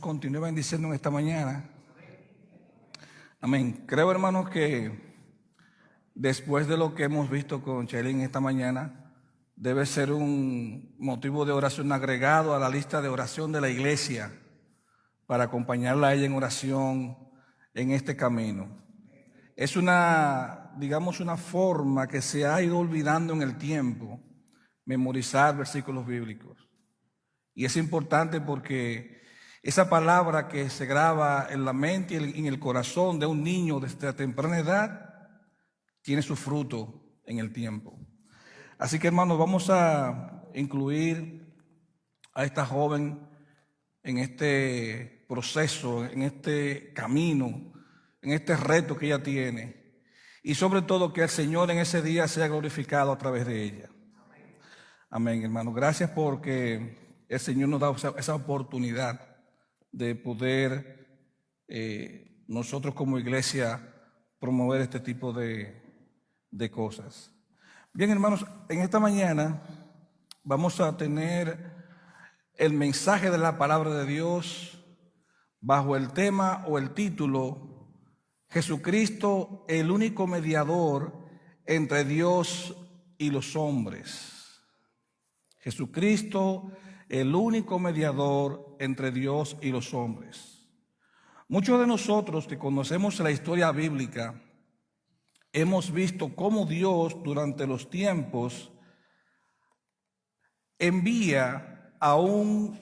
Continúe bendiciendo en esta mañana. Amén. Creo, hermanos, que después de lo que hemos visto con Chelín esta mañana, debe ser un motivo de oración agregado a la lista de oración de la iglesia para acompañarla a ella en oración en este camino. Es una forma que se ha ido olvidando en el tiempo, memorizar versículos bíblicos. Y es importante porque esa palabra que se graba en la mente y en el corazón de un niño desde temprana edad tiene su fruto en el tiempo. Así que, hermanos, vamos a incluir a esta joven en este proceso, en este camino, en este reto que ella tiene. Y sobre todo que el Señor en ese día sea glorificado a través de ella. Amén, hermano. Gracias porque el Señor nos da esa oportunidad de poder nosotros como iglesia promover este tipo de cosas. Bien, hermanos, en esta mañana vamos a tener el mensaje de la palabra de Dios bajo el tema o el título: Jesucristo, el único mediador entre Dios y los hombres. Jesucristo, el único mediador entre Dios y los hombres. Muchos de nosotros que conocemos la historia bíblica hemos visto cómo Dios durante los tiempos envía a un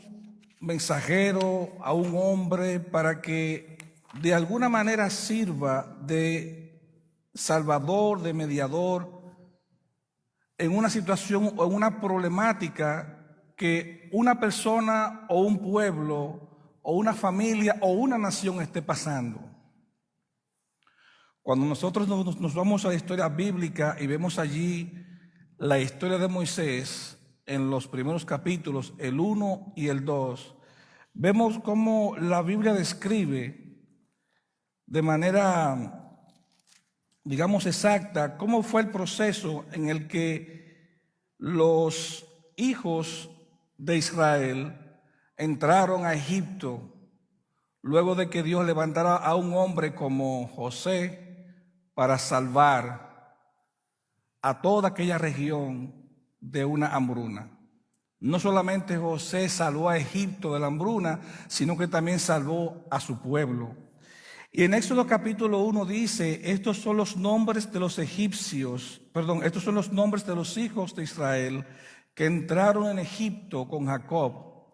mensajero, a un hombre, para que de alguna manera sirva de salvador, de mediador, en una situación o en una problemática que una persona o un pueblo o una familia o una nación esté pasando. Cuando nosotros nos vamos a la historia bíblica y vemos allí la historia de Moisés en los primeros capítulos, el 1 y el 2, vemos cómo la Biblia describe de manera, exacta, cómo fue el proceso en el que los hijos de Israel entraron a Egipto luego de que Dios levantara a un hombre como José para salvar a toda aquella región de una hambruna. No solamente José salvó a Egipto de la hambruna, sino que también salvó a su pueblo. Y en Éxodo capítulo 1 dice: estos son los nombres de los estos son los nombres de los hijos de Israel que entraron en Egipto con Jacob.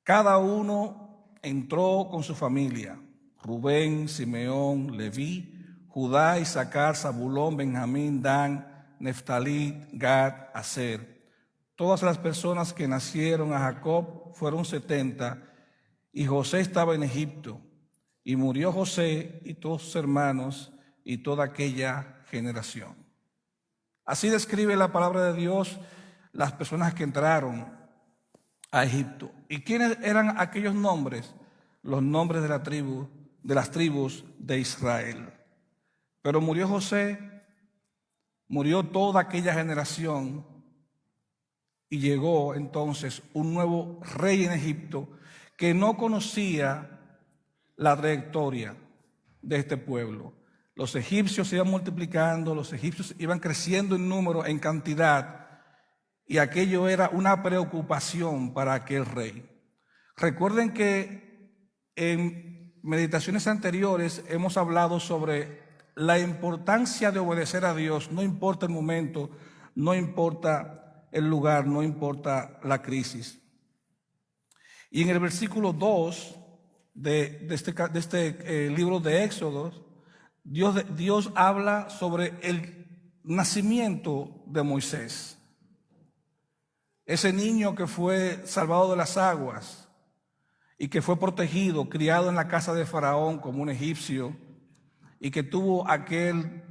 Cada uno entró con su familia: Rubén, Simeón, Leví, Judá, Isaacar, Zabulón, Benjamín, Dan, Neftalí, Gad, Aser. Todas las personas que nacieron a Jacob fueron 70, y José estaba en Egipto. Y murió José y todos sus hermanos y toda aquella generación. Así describe la palabra de Dios las personas que entraron a Egipto. ¿Y quiénes eran aquellos nombres? Los nombres de las tribus de Israel. Pero murió José, murió toda aquella generación, y llegó entonces un nuevo rey en Egipto que no conocía la trayectoria de este pueblo. Los egipcios se iban multiplicando, los egipcios iban creciendo en número, en cantidad, y aquello era una preocupación para aquel rey. Recuerden que en meditaciones anteriores hemos hablado sobre la importancia de obedecer a Dios, no importa el momento, no importa el lugar, no importa la crisis. Y en el versículo 2 de este libro de Éxodo, Dios habla sobre el nacimiento de Moisés. Ese niño que fue salvado de las aguas y que fue protegido, criado en la casa de Faraón como un egipcio, y que tuvo aquel,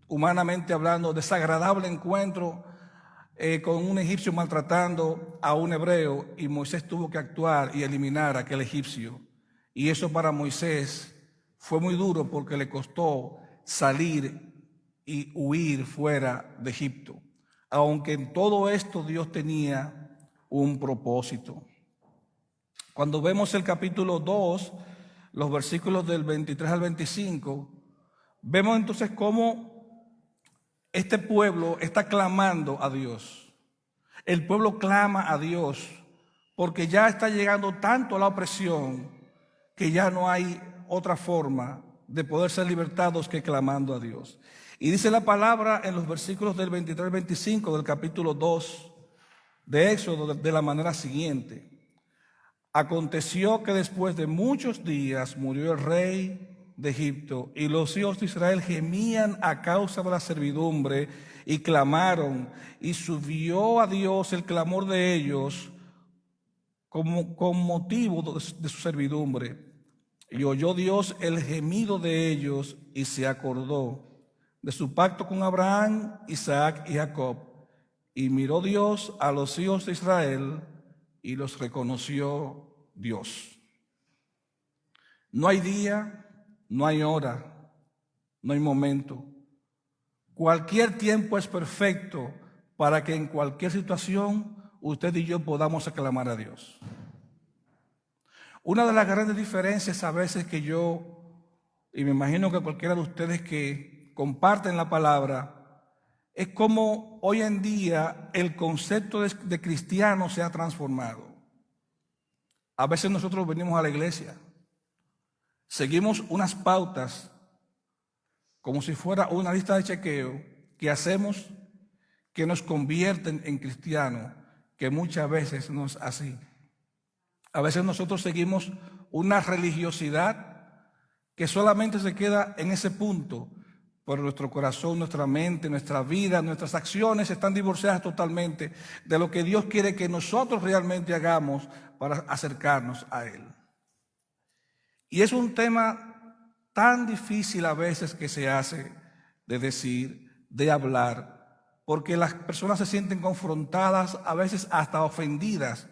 humanamente hablando, desagradable encuentro con un egipcio maltratando a un hebreo, y Moisés tuvo que actuar y eliminar a aquel egipcio. Y eso para Moisés fue muy duro porque le costó salir y huir fuera de Egipto. Aunque en todo esto Dios tenía un propósito. Cuando vemos el capítulo 2, los versículos del 23 al 25, vemos entonces cómo este pueblo está clamando a Dios. El pueblo clama a Dios porque ya está llegando tanto a la opresión que ya no hay otra forma de poder ser libertados que clamando a Dios. Y dice la palabra en los versículos del 23 al 25 del capítulo 2 de Éxodo de la manera siguiente. Aconteció que después de muchos días murió el rey de Egipto y los hijos de Israel gemían a causa de la servidumbre y clamaron, y subió a Dios el clamor de ellos con motivo de su servidumbre. Y oyó Dios el gemido de ellos y se acordó de su pacto con Abraham, Isaac y Jacob. Y miró Dios a los hijos de Israel y los reconoció Dios. No hay día, no hay hora, no hay momento. Cualquier tiempo es perfecto para que en cualquier situación usted y yo podamos aclamar a Dios. Una de las grandes diferencias a veces que yo, y me imagino que cualquiera de ustedes que comparten la palabra, es como hoy en día el concepto de cristiano se ha transformado. A veces nosotros venimos a la iglesia, seguimos unas pautas como si fuera una lista de chequeo que hacemos que nos convierten en cristianos, que muchas veces no es así. A veces nosotros seguimos una religiosidad que solamente se queda en ese punto, pero nuestro corazón, nuestra mente, nuestra vida, nuestras acciones están divorciadas totalmente de lo que Dios quiere que nosotros realmente hagamos para acercarnos a Él. Y es un tema tan difícil a veces que se hace de decir, de hablar, porque las personas se sienten confrontadas, a veces hasta ofendidas,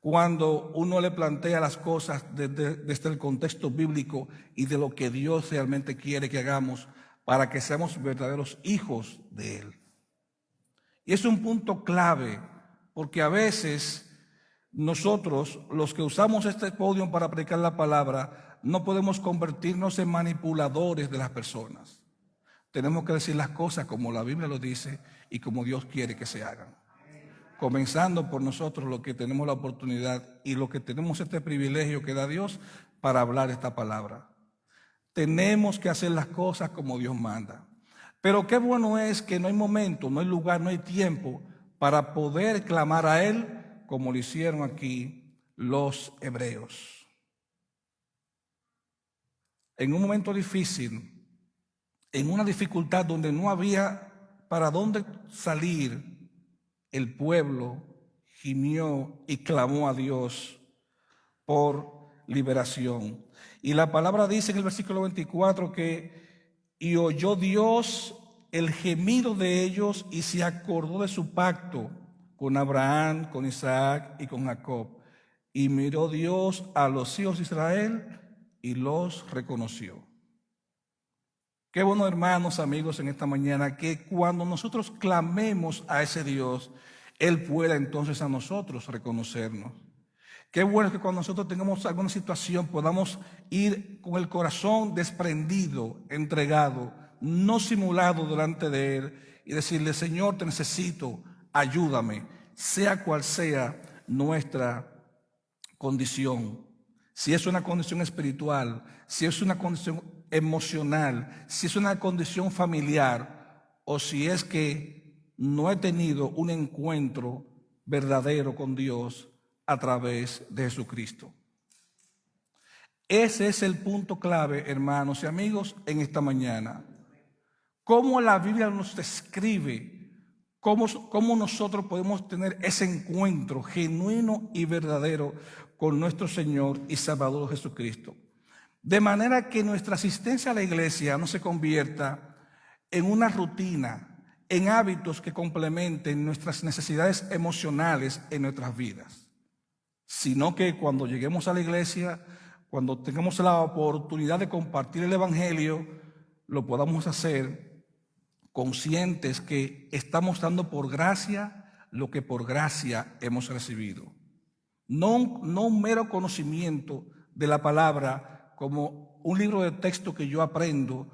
cuando uno le plantea las cosas desde el contexto bíblico y de lo que Dios realmente quiere que hagamos para que seamos verdaderos hijos de Él. Y es un punto clave, porque a veces nosotros, los que usamos este podio para predicar la palabra, no podemos convertirnos en manipuladores de las personas. Tenemos que decir las cosas como la Biblia lo dice y como Dios quiere que se hagan. Comenzando por nosotros, los que tenemos la oportunidad y los que tenemos este privilegio que da Dios para hablar esta palabra. Tenemos que hacer las cosas como Dios manda. Pero qué bueno es que no hay momento, no hay lugar, no hay tiempo para poder clamar a Él como lo hicieron aquí los hebreos. En un momento difícil, en una dificultad donde no había para dónde salir, el pueblo gimió y clamó a Dios por liberación. Y la palabra dice en el versículo 24 que y oyó Dios el gemido de ellos y se acordó de su pacto con Abraham, con Isaac y con Jacob. Y miró Dios a los hijos de Israel y los reconoció. Qué bueno, hermanos, amigos, en esta mañana, que cuando nosotros clamemos a ese Dios, Él pueda entonces a nosotros reconocernos. Qué bueno que cuando nosotros tengamos alguna situación podamos ir con el corazón desprendido, entregado, no simulado delante de Él y decirle, Señor, te necesito, ayúdame, sea cual sea nuestra condición. Si es una condición espiritual, si es una condición emocional, si es una condición familiar o si es que no he tenido un encuentro verdadero con Dios a través de Jesucristo. Ese es el punto clave, hermanos y amigos, en esta mañana. Cómo la Biblia nos describe, cómo nosotros podemos tener ese encuentro genuino y verdadero con nuestro Señor y Salvador Jesucristo. De manera que nuestra asistencia a la iglesia no se convierta en una rutina, en hábitos que complementen nuestras necesidades emocionales en nuestras vidas, sino que cuando lleguemos a la iglesia, cuando tengamos la oportunidad de compartir el evangelio, lo podamos hacer conscientes que estamos dando por gracia lo que por gracia hemos recibido. no un mero conocimiento de la palabra como un libro de texto que yo aprendo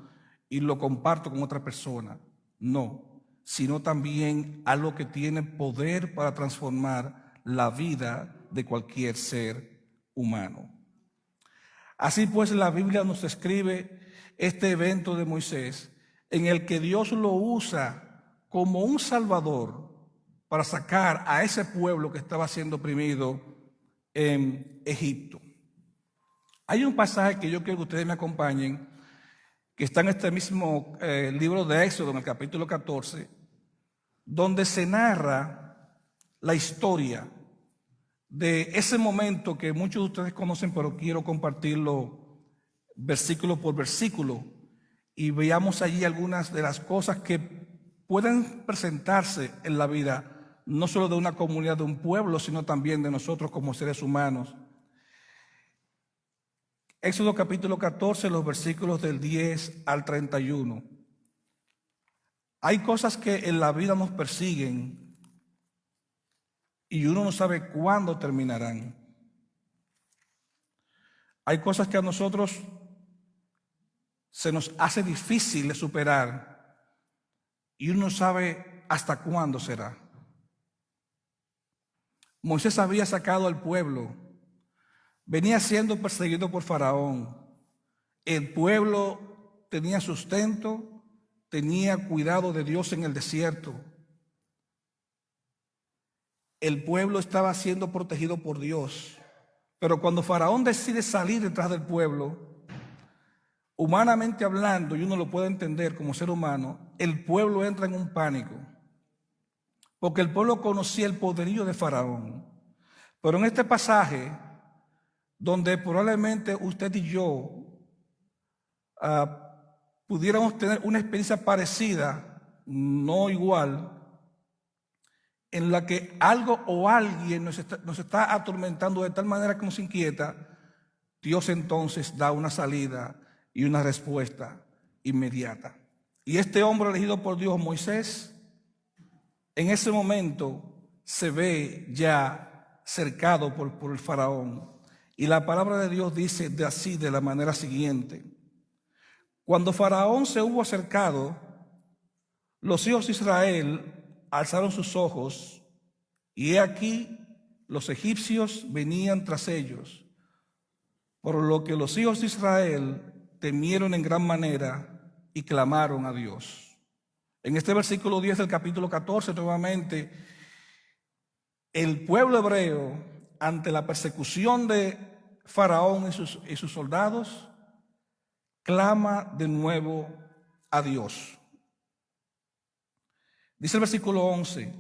y lo comparto con otra persona. No, sino también algo que tiene poder para transformar la vida de cualquier ser humano. Así pues, la Biblia nos describe este evento de Moisés en el que Dios lo usa como un salvador para sacar a ese pueblo que estaba siendo oprimido en Egipto. Hay un pasaje que yo quiero que ustedes me acompañen, que está en este mismo libro de Éxodo, en el capítulo 14, donde se narra la historia de ese momento que muchos de ustedes conocen, pero quiero compartirlo versículo por versículo y veamos allí algunas de las cosas que pueden presentarse en la vida, no solo de una comunidad, de un pueblo, sino también de nosotros como seres humanos. Éxodo capítulo 14, los versículos del 10 al 31. Hay cosas que en la vida nos persiguen y uno no sabe cuándo terminarán. Hay cosas que a nosotros se nos hace difícil de superar y uno no sabe hasta cuándo será. Moisés había sacado al pueblo, venía siendo perseguido por Faraón. El pueblo tenía sustento, tenía cuidado de Dios en el desierto. El pueblo estaba siendo protegido por Dios. Pero cuando Faraón decide salir detrás del pueblo, humanamente hablando, y uno lo puede entender como ser humano, el pueblo entra en un pánico. Porque el pueblo conocía el poderío de Faraón. Pero en este pasaje, donde probablemente usted y yo pudiéramos tener una experiencia parecida, no igual, en la que algo o alguien nos está atormentando de tal manera que nos inquieta, Dios entonces da una salida y una respuesta inmediata. Y este hombre elegido por Dios, Moisés, en ese momento se ve ya cercado por el faraón. Y la palabra de Dios dice de la manera siguiente: cuando Faraón se hubo acercado, los hijos de Israel alzaron sus ojos, y he aquí los egipcios venían tras ellos, por lo que los hijos de Israel temieron en gran manera y clamaron a Dios. En este versículo 10 del capítulo 14, nuevamente, el pueblo hebreo, ante la persecución de Faraón y sus soldados, clama de nuevo a Dios. Dice el versículo 11: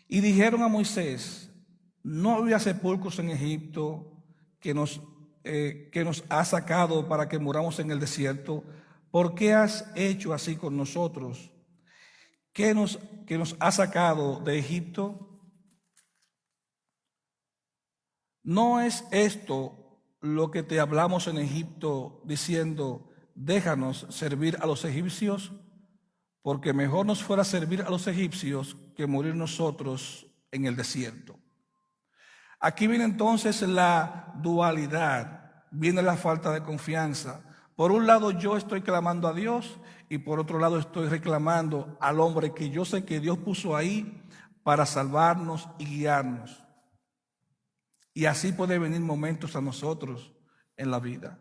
y dijeron a Moisés, ¿no había sepulcros en Egipto que nos ha sacado para que muramos en el desierto? ¿Por qué has hecho así con nosotros? ¿Que nos ha sacado de Egipto? ¿No es esto lo que te hablamos en Egipto, diciendo, déjanos servir a los egipcios? Porque mejor nos fuera servir a los egipcios que morir nosotros en el desierto. Aquí viene entonces la dualidad, viene la falta de confianza. Por un lado yo estoy clamando a Dios y por otro lado estoy reclamando al hombre que yo sé que Dios puso ahí para salvarnos y guiarnos. Y así puede venir momentos a nosotros en la vida.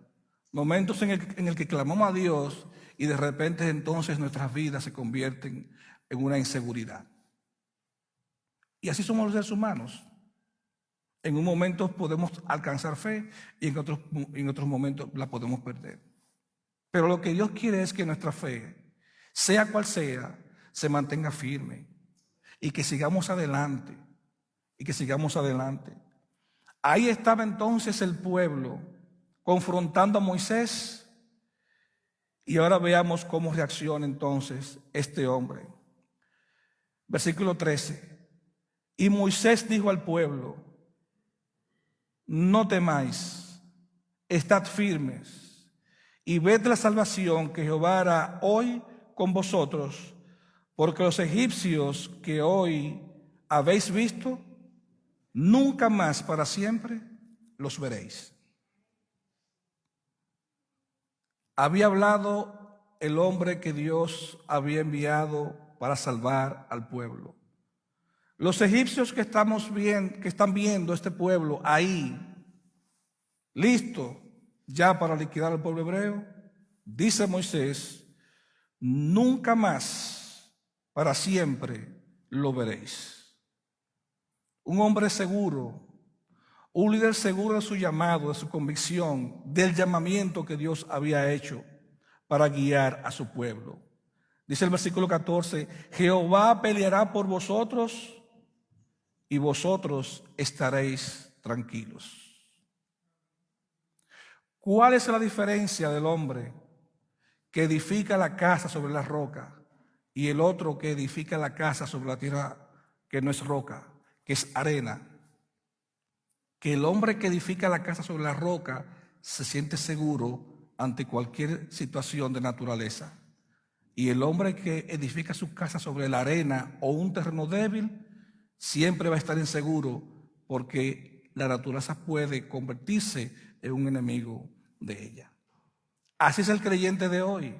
Momentos en el que clamamos a Dios y de repente entonces nuestras vidas se convierten en una inseguridad. Y así somos los seres humanos. En un momento podemos alcanzar fe y en otros momentos la podemos perder. Pero lo que Dios quiere es que nuestra fe, sea cual sea, se mantenga firme y que sigamos adelante. Ahí estaba entonces el pueblo confrontando a Moisés, y ahora veamos cómo reacciona entonces este hombre. Versículo 13: y Moisés dijo al pueblo, no temáis, estad firmes y ved la salvación que Jehová hará hoy con vosotros, porque los egipcios que hoy habéis visto, nunca más para siempre los veréis. Había hablado el hombre que Dios había enviado para salvar al pueblo. Los egipcios que están viendo este pueblo ahí, listo ya para liquidar al pueblo hebreo, dice Moisés, nunca más para siempre lo veréis. Un hombre seguro, un líder seguro de su llamado, de su convicción, del llamamiento que Dios había hecho para guiar a su pueblo. Dice el versículo 14, Jehová peleará por vosotros y vosotros estaréis tranquilos. ¿Cuál es la diferencia del hombre que edifica la casa sobre la roca y el otro que edifica la casa sobre la tierra que no es roca, que es arena? Que el hombre que edifica la casa sobre la roca se siente seguro ante cualquier situación de naturaleza. Y el hombre que edifica su casa sobre la arena o un terreno débil siempre va a estar inseguro porque la naturaleza puede convertirse en un enemigo de ella. Así es el creyente de hoy.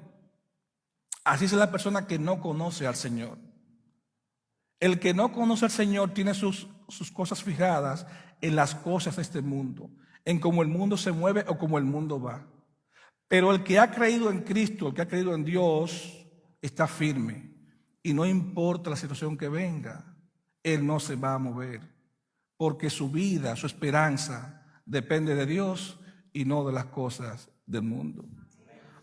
Así es la persona que no conoce al Señor. El que no conoce al Señor tiene sus cosas fijadas en las cosas de este mundo, en cómo el mundo se mueve o cómo el mundo va. Pero el que ha creído en Cristo, el que ha creído en Dios, está firme. Y no importa la situación que venga, él no se va a mover. Porque su vida, su esperanza, depende de Dios y no de las cosas del mundo.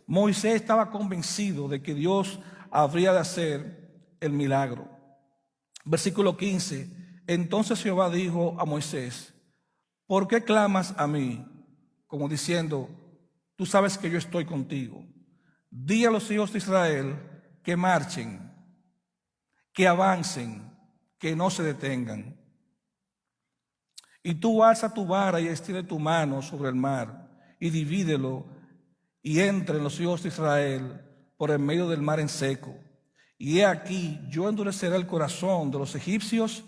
Moisés estaba convencido de que Dios habría de hacer el milagro. Versículo 15. Entonces Jehová dijo a Moisés, ¿por qué clamas a mí? Como diciendo, tú sabes que yo estoy contigo. Di a los hijos de Israel que marchen, que avancen, que no se detengan. Y tú alza tu vara y extiende tu mano sobre el mar y divídelo y entren los hijos de Israel por el medio del mar en seco. Y he aquí, yo endureceré el corazón de los egipcios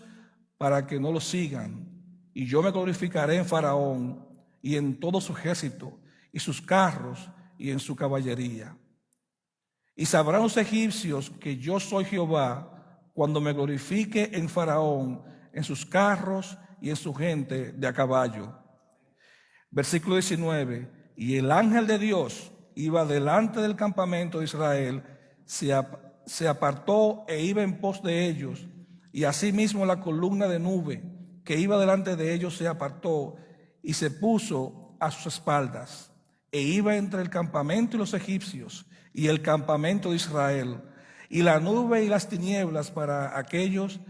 para que no lo sigan. Y yo me glorificaré en Faraón y en todo su ejército y sus carros y en su caballería. Y sabrán los egipcios que yo soy Jehová cuando me glorifique en Faraón, en sus carros y en su gente de a caballo. Versículo 19. Y el ángel de Dios iba delante del campamento de Israel, se apartó e iba en pos de ellos, y asimismo la columna de nube que iba delante de ellos se apartó y se puso a sus espaldas, e iba entre el campamento y los egipcios y el campamento de Israel, y la nube y las tinieblas para aquellos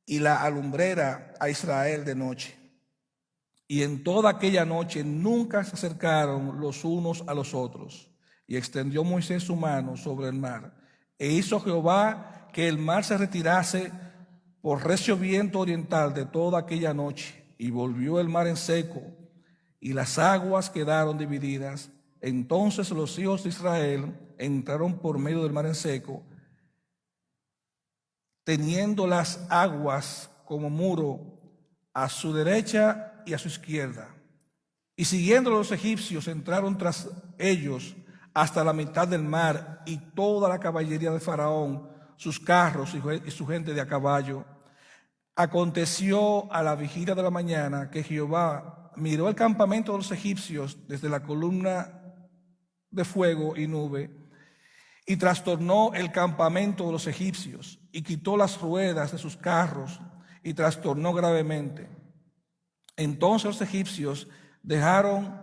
y la alumbrera a Israel de noche. Y en toda aquella noche nunca se acercaron los unos a los otros. Y extendió Moisés su mano sobre el mar. E hizo Jehová que el mar se retirase por recio viento oriental de toda aquella noche. Y volvió el mar en seco, y las aguas quedaron divididas. Entonces los hijos de Israel entraron por medio del mar en seco, teniendo las aguas como muro a su derecha y a su izquierda. Y siguiendo los egipcios entraron tras ellos hasta la mitad del mar, y toda la caballería de Faraón, sus carros y su gente de a caballo. Aconteció a la vigilia de la mañana que Jehová miró el campamento de los egipcios desde la columna de fuego y nube, y trastornó el campamento de los egipcios, y quitó las ruedas de sus carros, y trastornó gravemente. Entonces los egipcios dijeron,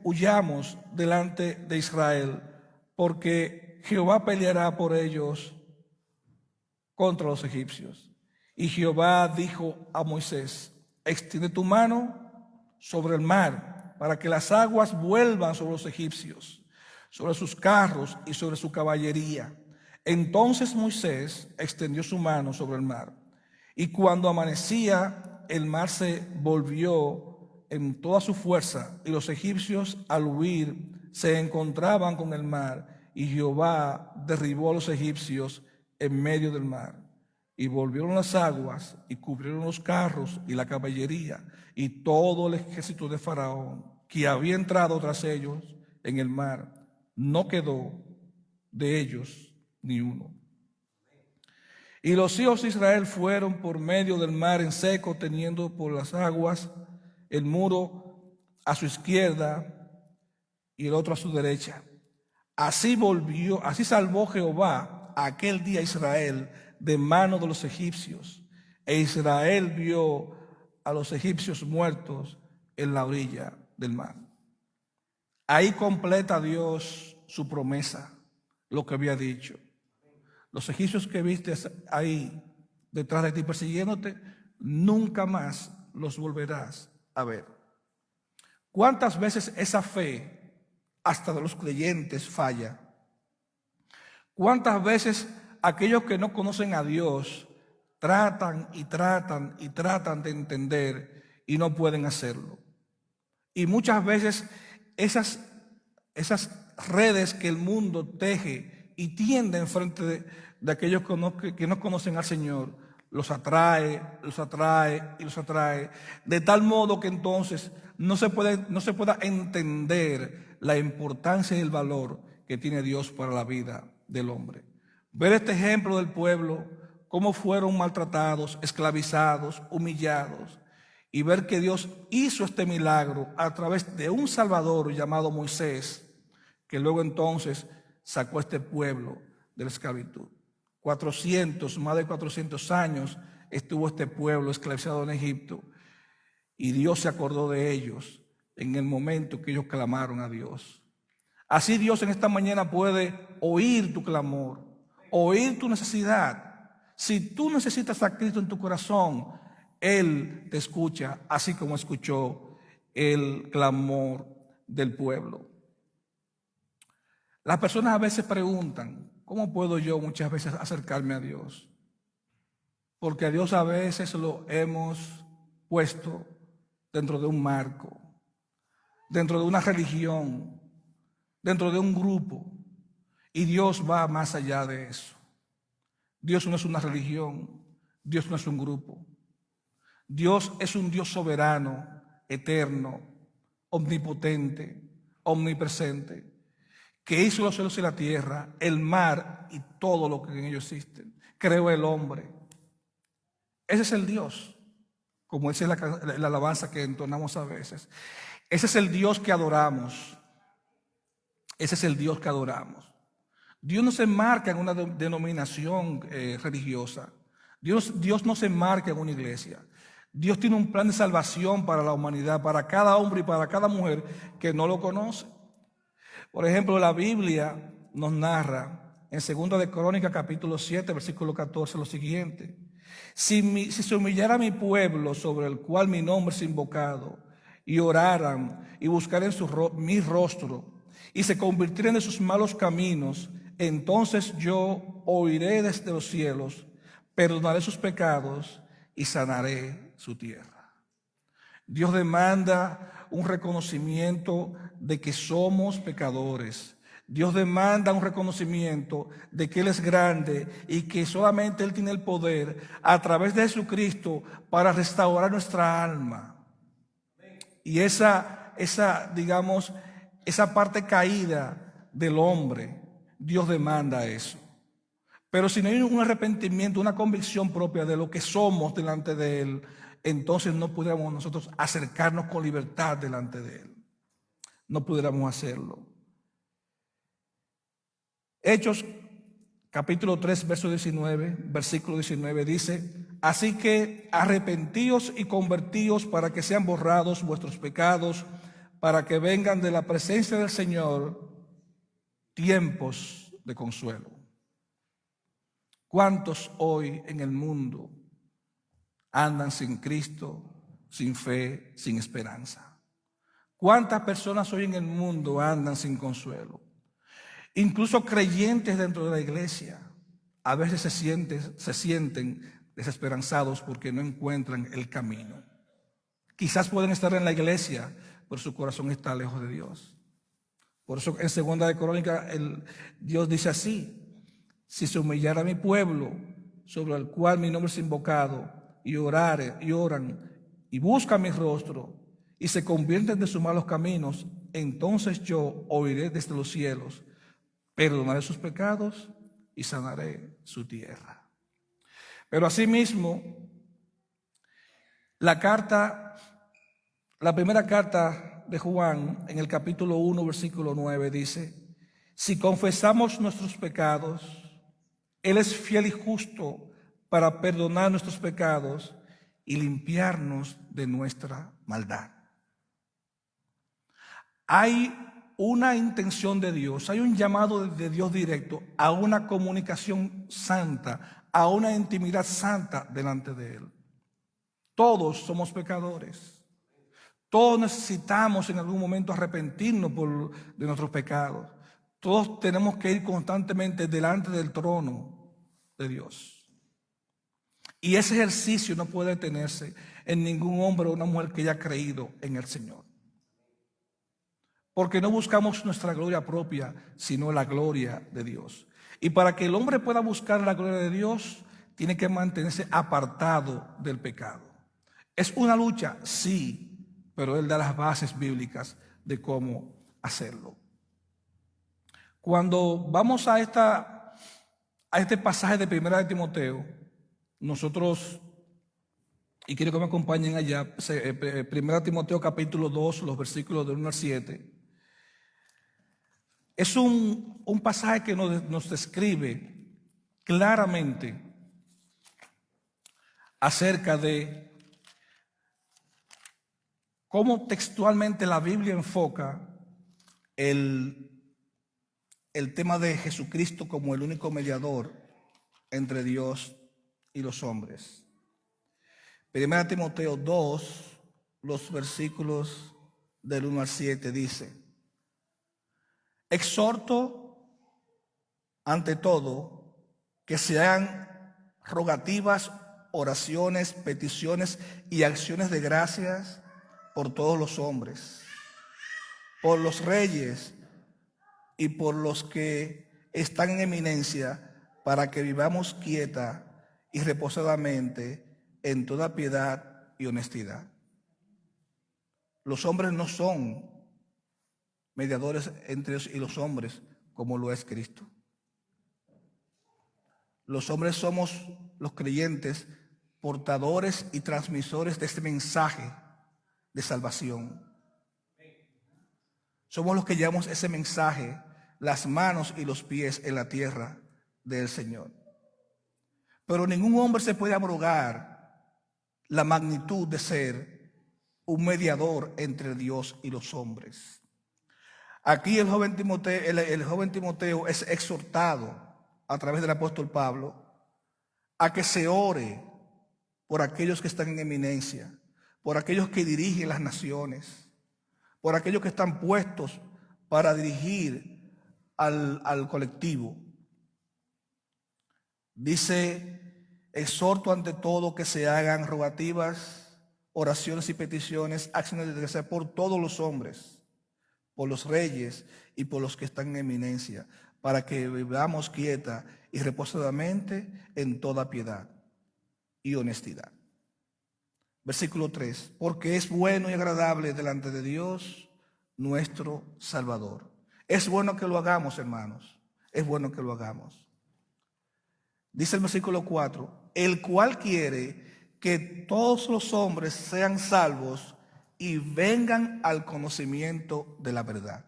huyamos delante de Israel, porque Jehová peleará por ellos contra los egipcios. Y Jehová dijo a Moisés, extiende tu mano sobre el mar, para que las aguas vuelvan sobre los egipcios, sobre sus carros y sobre su caballería. Entonces Moisés extendió su mano sobre el mar, y cuando amanecía, el mar se volvió en toda su fuerza, y los egipcios al huir se encontraban con el mar, y Jehová derribó a los egipcios en medio del mar. y volvieron las aguas y cubrieron los carros y la caballería y todo el ejército de Faraón que había entrado tras ellos en el mar. No quedó de ellos ni uno. Y los hijos de Israel fueron por medio del mar en seco, teniendo por las aguas el muro a su izquierda y el otro a su derecha. Así salvó Jehová aquel día a Israel de mano de los egipcios. E Israel vio a los egipcios muertos en la orilla del mar. Ahí completa Dios su promesa, lo que había dicho. Los egipcios que viste ahí detrás de ti persiguiéndote, nunca más los volverás a ver. ¿Cuántas veces esa fe, hasta de los creyentes, falla? ¿Cuántas veces aquellos que no conocen a Dios tratan de entender y no pueden hacerlo? Y muchas veces esas redes que el mundo teje y tiende enfrente de aquellos que no conocen al Señor, los atrae, de tal modo que entonces no se pueda entender la importancia y el valor que tiene Dios para la vida del hombre. Ver este ejemplo del pueblo, cómo fueron maltratados, esclavizados, humillados, y ver que Dios hizo este milagro a través de un Salvador llamado Moisés, que luego entonces sacó a este pueblo de la esclavitud. Más de 400 años estuvo este pueblo esclavizado en Egipto, y Dios se acordó de ellos en el momento que ellos clamaron a Dios. Así Dios en esta mañana puede oír tu clamor, oír tu necesidad. Si tú necesitas a Cristo en tu corazón, Él te escucha, así como escuchó el clamor del pueblo. Las personas a veces preguntan, ¿cómo puedo yo muchas veces acercarme a Dios? Porque a Dios a veces lo hemos puesto dentro de un marco, dentro de una religión, dentro de un grupo, y Dios va más allá de eso. Dios no es una religión, Dios no es un grupo. Dios es un Dios soberano, eterno, omnipotente, omnipresente, que hizo los cielos y la tierra, el mar y todo lo que en ellos existe. Creó el hombre. Ese es el Dios, como dice la alabanza que entonamos a veces. Ese es el Dios que adoramos. Ese es el Dios que adoramos. Dios no se marca en una denominación religiosa. Dios no se marca en una iglesia. Dios tiene un plan de salvación para la humanidad, para cada hombre y para cada mujer que no lo conoce. Por ejemplo, la Biblia nos narra en 2 de Crónicas capítulo 7, versículo 14, lo siguiente: si se humillara mi pueblo sobre el cual mi nombre es invocado, y oraran y buscaren mi rostro, y se convirtieren de sus malos caminos, entonces yo oiré desde los cielos, perdonaré sus pecados y sanaré su tierra. Dios demanda un reconocimiento de que somos pecadores. Dios demanda un reconocimiento de que Él es grande y que solamente Él tiene el poder a través de Jesucristo para restaurar nuestra alma. Y esa parte caída del hombre, Dios demanda eso. Pero si no hay un arrepentimiento, una convicción propia de lo que somos delante de Él, entonces no pudiéramos nosotros acercarnos con libertad delante de Él. No pudiéramos hacerlo. Hechos capítulo 3, versículo 19 dice: así que arrepentíos y convertíos para que sean borrados vuestros pecados, para que vengan de la presencia del Señor tiempos de consuelo. ¿Cuántos hoy en el mundo andan sin Cristo, sin fe, sin esperanza? ¿Cuántas personas hoy en el mundo andan sin consuelo? Incluso creyentes dentro de la iglesia a veces se sienten desesperanzados porque no encuentran el camino. Quizás pueden estar en la iglesia, pero su corazón está lejos de Dios. Por eso en 2 de Crónicas Dios dice así: si se humillara mi pueblo, sobre el cual mi nombre es invocado, y oran y buscan mi rostro, y se convierten de sus malos caminos, entonces yo oiré desde los cielos, perdonaré sus pecados y sanaré su tierra. Pero asimismo, la primera carta de Juan, en el capítulo 1, versículo 9, dice: si confesamos nuestros pecados, Él es fiel y justo para perdonar nuestros pecados y limpiarnos de nuestra maldad. Hay una intención de Dios, hay un llamado de Dios directo a una comunicación santa, a una intimidad santa delante de Él. Todos somos pecadores. Todos necesitamos en algún momento arrepentirnos de nuestros pecados. Todos tenemos que ir constantemente delante del trono de Dios. Y ese ejercicio no puede detenerse en ningún hombre o una mujer que haya creído en el Señor. Porque no buscamos nuestra gloria propia, sino la gloria de Dios. Y para que el hombre pueda buscar la gloria de Dios, tiene que mantenerse apartado del pecado. Es una lucha, sí, pero Él da las bases bíblicas de cómo hacerlo. Cuando vamos a este pasaje de 1 de Timoteo, nosotros, y quiero que me acompañen allá, 1 Timoteo capítulo 2, los versículos del 1 al 7, es un pasaje que nos describe claramente acerca de cómo textualmente la Biblia enfoca el tema de Jesucristo como el único mediador entre Dios y los hombres. 1 Timoteo 2, los versículos del 1 al 7 dice: exhorto ante todo que se hagan rogativas, oraciones, peticiones y acciones de gracias por todos los hombres, por los reyes y por los que están en eminencia, para que vivamos quieta y reposadamente en toda piedad y honestidad. Los hombres no son mediadores entre Dios y los hombres como lo es Cristo. Los hombres somos los creyentes, portadores y transmisores de este mensaje de salvación. Somos los que llevamos ese mensaje, las manos y los pies en la tierra del Señor. Pero ningún hombre se puede abrogar la magnitud de ser un mediador entre Dios y los hombres. Aquí el joven Timoteo es exhortado a través del apóstol Pablo a que se ore por aquellos que están en eminencia, por aquellos que dirigen las naciones, por aquellos que están puestos para dirigir al colectivo. Dice: exhorto ante todo que se hagan rogativas, oraciones y peticiones, acciones de gracia por todos los hombres, por los reyes y por los que están en eminencia, para que vivamos quieta y reposadamente en toda piedad y honestidad. Versículo 3: porque es bueno y agradable delante de Dios nuestro Salvador. Es bueno que lo hagamos, hermanos. Es bueno que lo hagamos. Dice el versículo 4: el cual quiere que todos los hombres sean salvos y vengan al conocimiento de la verdad.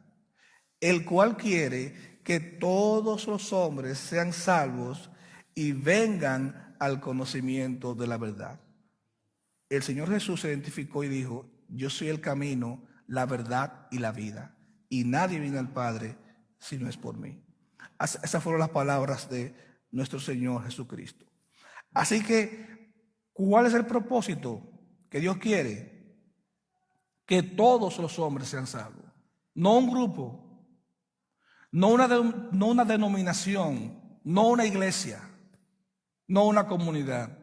El cual quiere que todos los hombres sean salvos y vengan al conocimiento de la verdad. El Señor Jesús se identificó y dijo: yo soy el camino, la verdad y la vida, y nadie viene al Padre si no es por mí. Esas fueron las palabras de nuestro Señor Jesucristo. Así que, ¿cuál es el propósito que Dios quiere? Que todos los hombres sean salvos, no un grupo, no una denominación, no una iglesia, no una comunidad.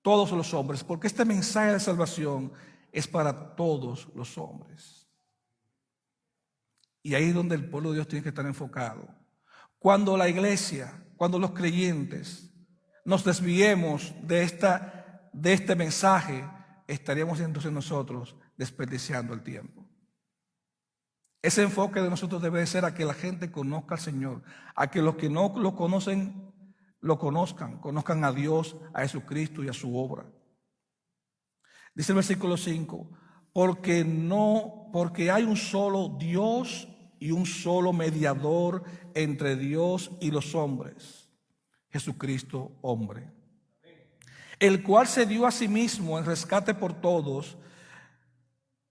Todos los hombres, porque este mensaje de salvación es para todos los hombres. Y ahí es donde el pueblo de Dios tiene que estar enfocado. Cuando la iglesia, cuando los creyentes nos desviemos de este mensaje, estaríamos entonces nosotros desperdiciando el tiempo. Ese enfoque de nosotros debe ser a que la gente conozca al Señor, a que los que no lo conocen, lo conozcan a Dios, a Jesucristo y a su obra. Dice el versículo 5, porque hay un solo Dios y un solo mediador entre Dios y los hombres, Jesucristo hombre, el cual se dio a sí mismo en rescate por todos,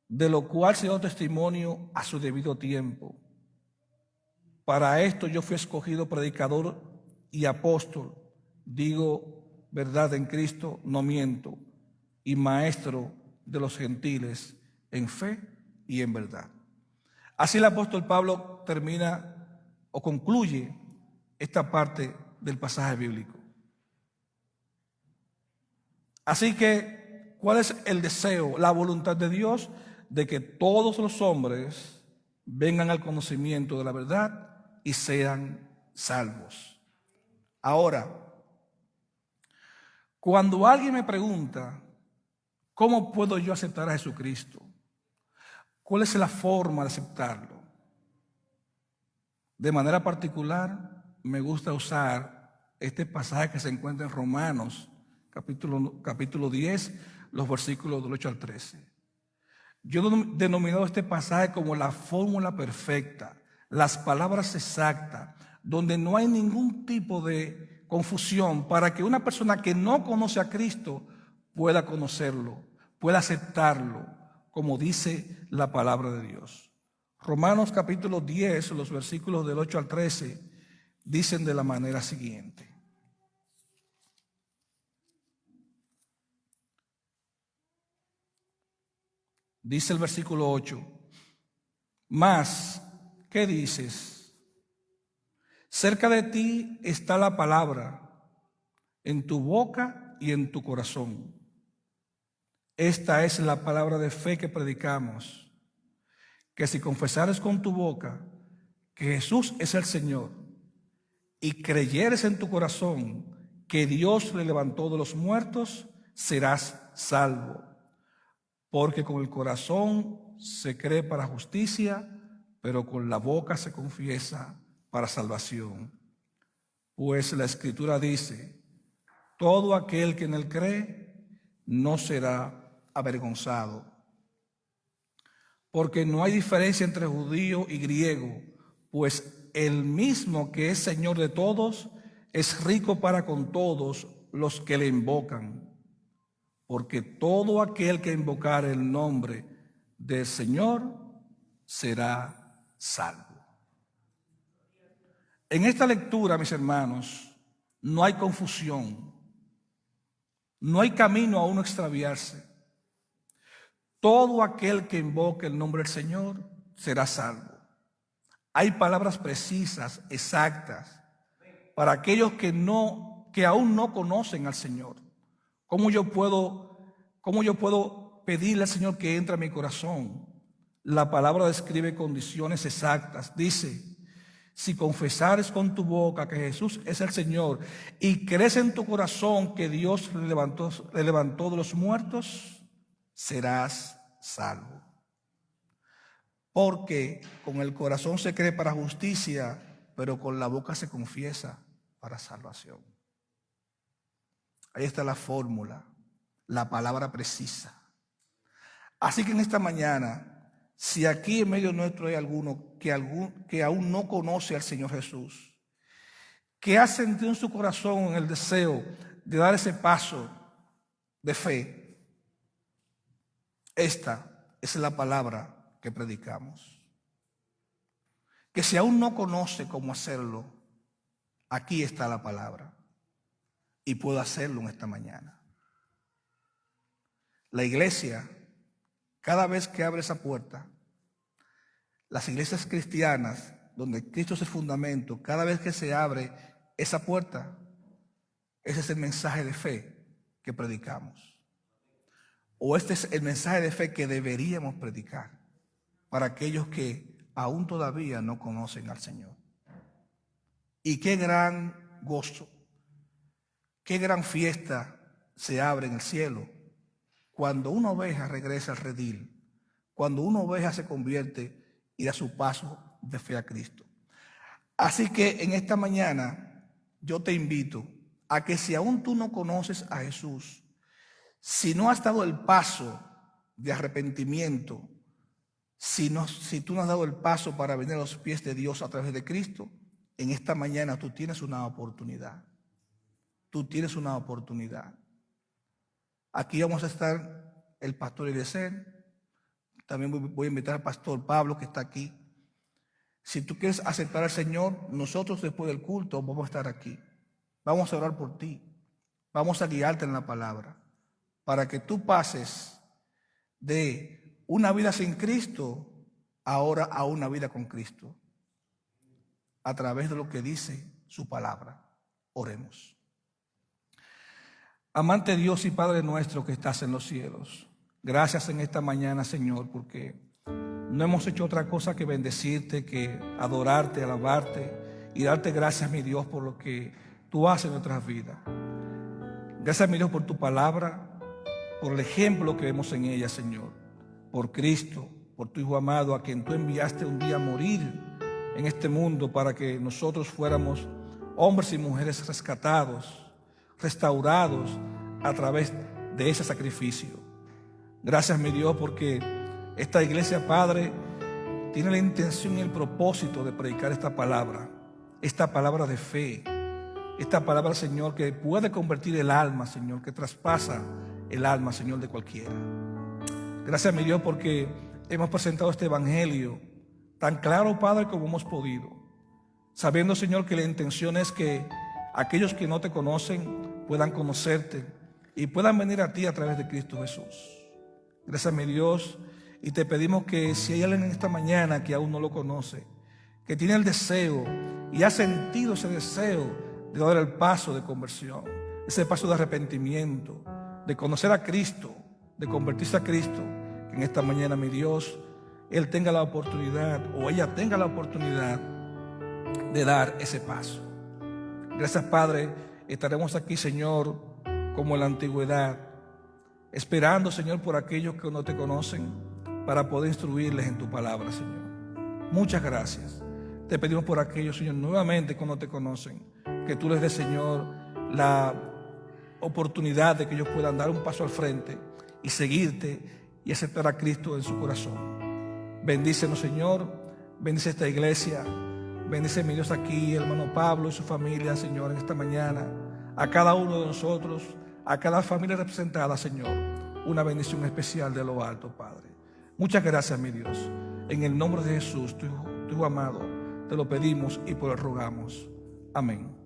de lo cual se dio testimonio a su debido tiempo. Para esto yo fui escogido predicador y apóstol, digo verdad en Cristo, no miento, y maestro de los gentiles en fe y en verdad. Así el apóstol Pablo termina o concluye esta parte del pasaje bíblico. Así que, ¿cuál es el deseo, la voluntad de Dios? De que todos los hombres vengan al conocimiento de la verdad y sean salvos. Ahora, cuando alguien me pregunta, ¿cómo puedo yo aceptar a Jesucristo? ¿Cuál es la forma de aceptarlo? De manera particular, me gusta usar este pasaje que se encuentra en Romanos, capítulo 10, los versículos del 8 al 13. Yo he denominado este pasaje como la fórmula perfecta, las palabras exactas, donde no hay ningún tipo de confusión para que una persona que no conoce a Cristo pueda conocerlo, pueda aceptarlo, como dice la palabra de Dios. Romanos capítulo 10, los versículos del 8 al 13, dicen de la manera siguiente. Dice el versículo 8, mas, ¿qué dices? Cerca de ti está la palabra, en tu boca y en tu corazón. Esta es la palabra de fe que predicamos, que si confesares con tu boca que Jesús es el Señor y creyeres en tu corazón que Dios le levantó de los muertos, serás salvo. Porque con el corazón se cree para justicia, pero con la boca se confiesa para salvación. Pues la Escritura dice, todo aquel que en él cree no será avergonzado. Porque no hay diferencia entre judío y griego, pues el mismo que es Señor de todos es rico para con todos los que le invocan. Porque todo aquel que invocare el nombre del Señor será salvo. En esta lectura, mis hermanos, no hay confusión, no hay camino a uno extraviarse. Todo aquel que invoque el nombre del Señor será salvo. Hay palabras precisas, exactas, para aquellos que aún no conocen al Señor. ¿Cómo yo puedo pedirle al Señor que entre a mi corazón? La palabra describe condiciones exactas. Dice, si confesares con tu boca que Jesús es el Señor y crees en tu corazón que Dios le levantó de los muertos, serás salvo. Porque con el corazón se cree para justicia, pero con la boca se confiesa para salvación. Ahí está la fórmula, la palabra precisa. Así que en esta mañana, si aquí en medio nuestro hay alguno que aún no conoce al Señor Jesús, que ha sentido en su corazón el deseo de dar ese paso de fe, esta es la palabra que predicamos. Que si aún no conoce cómo hacerlo, aquí está la palabra y puedo hacerlo en esta mañana. La iglesia, cada vez que abre esa puerta, las iglesias cristianas, donde Cristo es el fundamento, cada vez que se abre esa puerta, ese es el mensaje de fe que predicamos. O este es el mensaje de fe que deberíamos predicar para aquellos que aún todavía no conocen al Señor. Y qué gran gozo qué gran fiesta se abre en el cielo cuando una oveja regresa al redil, cuando una oveja se convierte y da su paso de fe a Cristo. Así que en esta mañana yo te invito a que si aún tú no conoces a Jesús, si no has dado el paso de arrepentimiento, si tú no has dado el paso para venir a los pies de Dios a través de Cristo, en esta mañana tú tienes una oportunidad. Tú tienes una oportunidad. Aquí vamos a estar el pastor Eliezer. También voy a invitar al pastor Pablo, que está aquí. Si tú quieres aceptar al Señor, nosotros después del culto vamos a estar aquí. Vamos a orar por ti. Vamos a guiarte en la palabra para que tú pases de una vida sin Cristo ahora a una vida con Cristo a través de lo que dice su palabra. Oremos. Amante Dios y Padre nuestro que estás en los cielos, gracias en esta mañana, Señor, porque no hemos hecho otra cosa que bendecirte, que adorarte, alabarte y darte gracias, mi Dios, por lo que tú haces en nuestras vidas. Gracias, mi Dios, por tu palabra, por el ejemplo que vemos en ella, Señor, por Cristo, por tu Hijo amado, a quien tú enviaste un día a morir en este mundo para que nosotros fuéramos hombres y mujeres rescatados, restaurados a través de ese sacrificio. Gracias, mi Dios, porque esta iglesia, Padre, tiene la intención y el propósito de predicar esta palabra de fe, esta palabra, Señor, que puede convertir el alma, Señor, que traspasa el alma, Señor, de cualquiera. Gracias, mi Dios, porque hemos presentado este evangelio tan claro, Padre, como hemos podido, sabiendo, Señor, que la intención es que aquellos que no te conocen puedan conocerte y puedan venir a ti a través de Cristo Jesús. Gracias, mi Dios, y te pedimos que si hay alguien en esta mañana que aún no lo conoce, que tiene el deseo y ha sentido ese deseo de dar el paso de conversión, ese paso de arrepentimiento, de conocer a Cristo, de convertirse a Cristo, que en esta mañana, mi Dios, él tenga la oportunidad o ella tenga la oportunidad de dar ese paso. Gracias, Padre. Estaremos aquí, Señor, como en la antigüedad, esperando, Señor, por aquellos que no te conocen, para poder instruirles en tu palabra, Señor. Muchas gracias. Te pedimos por aquellos, Señor, nuevamente que no te conocen, que tú les des, Señor, la oportunidad de que ellos puedan dar un paso al frente y seguirte y aceptar a Cristo en su corazón. Bendícenos, Señor. Bendice esta iglesia. Bendice, mi Dios, aquí, hermano Pablo y su familia, Señor, en esta mañana. A cada uno de nosotros, a cada familia representada, Señor, una bendición especial de lo alto, Padre. Muchas gracias, mi Dios. En el nombre de Jesús, tu Hijo amado, te lo pedimos y por él rogamos. Amén.